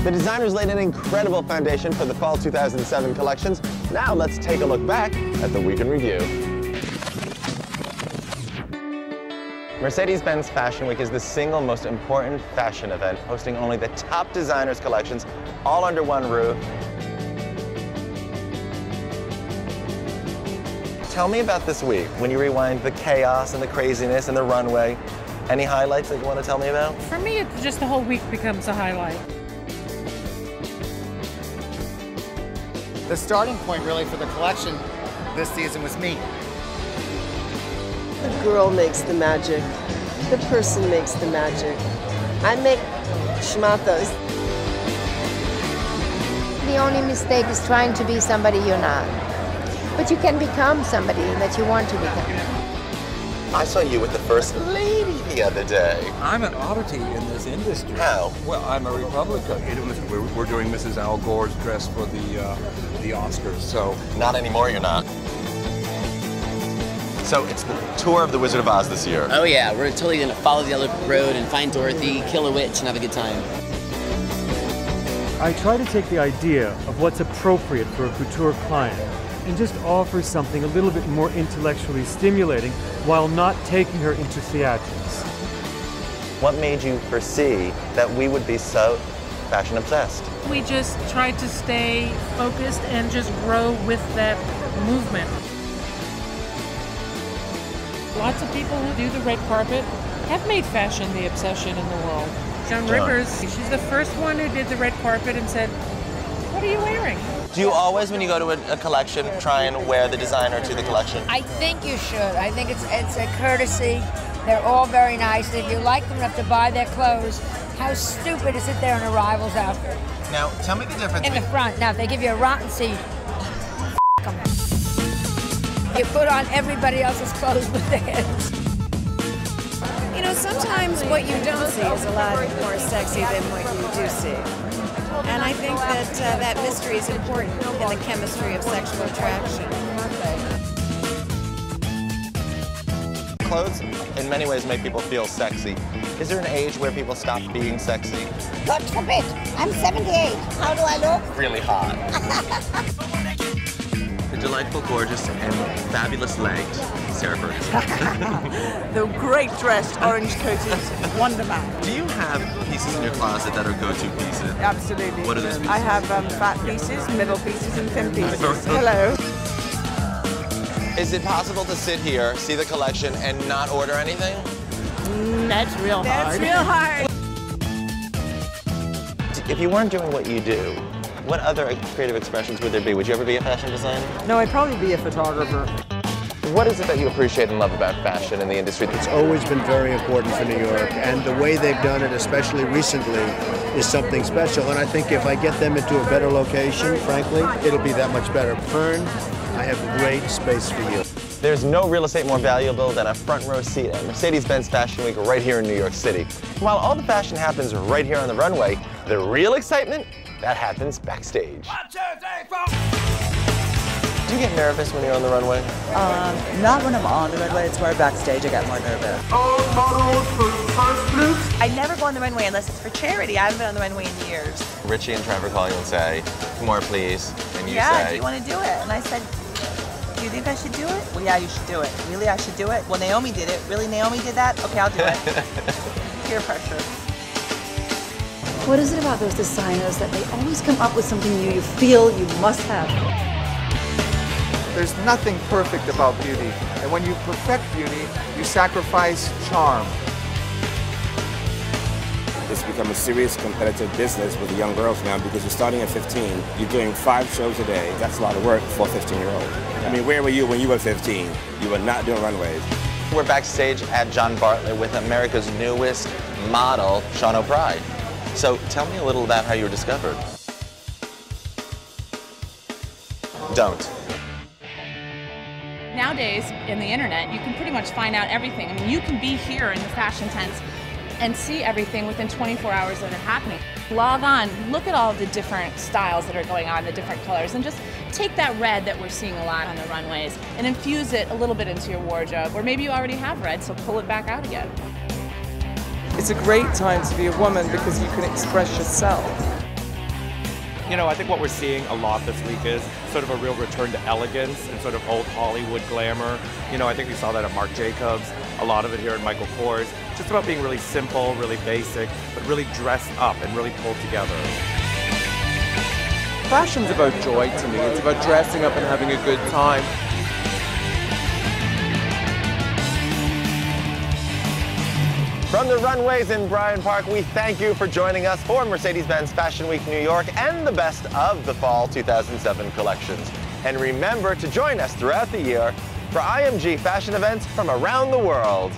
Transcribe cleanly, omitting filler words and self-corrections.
The designers laid an incredible foundation for the fall 2007 collections. Now let's take a look back at the week in review. Mercedes-Benz Fashion Week is the single most important fashion event, hosting only the top designers' collections, all under one roof. Tell me about this week, when you rewind the chaos and the craziness and the runway. Any highlights that you want to tell me about? For me, it's just the whole week becomes a highlight. The starting point really for the collection this season was me. The girl makes the magic. The person makes the magic. I make schmatos. The only mistake is trying to be somebody you're not. But you can become somebody that you want to become. I saw you with the First Lady the other day. I'm an oddity in this industry. How? Well, I'm a Republican. We're doing Mrs. Al Gore's dress for the Oscars, so... Not anymore, you're not. So it's the tour of the Wizard of Oz this year. Oh yeah, we're totally gonna follow the yellow road and find Dorothy, kill a witch, and have a good time. I try to take the idea of what's appropriate for a couture client and just offer something a little bit more intellectually stimulating while not taking her into theatrics. What made you foresee that we would be so fashion obsessed? We just tried to stay focused and just grow with that movement. Lots of people who do the red carpet have made fashion the obsession in the world. Joan Rivers, she's the first one who did the red carpet and said, "What are you wearing?" Do you always, when you go to a collection, try and wear the designer to the collection? I think you should. I think it's a courtesy. They're all very nice. If you like them enough to buy their clothes, how stupid to sit there in a rival's outfit. Now, tell me the difference. In the front. Now, if they give you a rotten seat, them. You put on everybody else's clothes but theirs. You know, sometimes what you don't see is a lot more sexy than what you do see. And I think that that mystery is important in the chemistry of sexual attraction. Clothes, in many ways, make people feel sexy. Is there an age where people stop being sexy? God forbid. I'm 78. How do I look? Really hot. The delightful, gorgeous, and fabulous legged Sarah Ferguson. The great dressed, orange-coated Wonder Man. Do you have pieces in your closet that are go-to pieces? Absolutely. What are those pieces? I have fat pieces, middle pieces, and thin pieces. Hello. Is it possible to sit here, see the collection, and not order anything? That's real hard. That's real hard. If you weren't doing what you do, what other creative expressions would there be? Would you ever be a fashion designer? No, I'd probably be a photographer. What is it that you appreciate and love about fashion in the industry? It's always been very important for New York, and the way they've done it, especially recently, is something special. And I think if I get them into a better location, frankly, it'll be that much better. Fern, I have great space for you. There's no real estate more valuable than a front row seat at Mercedes-Benz Fashion Week right here in New York City. While all the fashion happens right here on the runway, the real excitement, that happens backstage. 1, 2, 3, 4. Do you get nervous when you're on the runway? Not when I'm on the runway, it's more backstage I get more nervous. All models for first look. I never go on the runway unless it's for charity. I haven't been on the runway in years. Richie and Trevor call you and say, more please, and you say... do you want to do it? And I said, do you think I should do it? Well, yeah, you should do it. Really, I should do it? Well, Naomi did it. Really, Naomi did that? Okay, I'll do it. Peer pressure. What is it about those designers that they always come up with something new you feel you must have? There's nothing perfect about beauty. And when you perfect beauty, you sacrifice charm. It's become a serious competitive business with the young girls now because you're starting at 15. You're doing 5 shows a day. That's a lot of work for a 15-year-old. I mean, where were you when you were 15? You were not doing runways. We're backstage at John Bartlett with America's newest model, Sean O'Brien. So tell me a little about how you were discovered. Don't. Nowadays, in the internet, you can pretty much find out everything. I mean, you can be here in the fashion tents and see everything within 24 hours that are happening. Log on, look at all the different styles that are going on, the different colors, and just take that red that we're seeing a lot on the runways and infuse it a little bit into your wardrobe. Or maybe you already have red, so pull it back out again. It's a great time to be a woman because you can express yourself. You know, I think what we're seeing a lot this week is sort of a real return to elegance and sort of old Hollywood glamour. You know, I think we saw that at Marc Jacobs, a lot of it here at Michael Kors. Just about being really simple, really basic, but really dressed up and really pulled together. Fashion's about joy to me. It's about dressing up and having a good time. From the runways in Bryant Park, we thank you for joining us for Mercedes-Benz Fashion Week New York and the best of the Fall 2007 collections. And remember to join us throughout the year for IMG fashion events from around the world.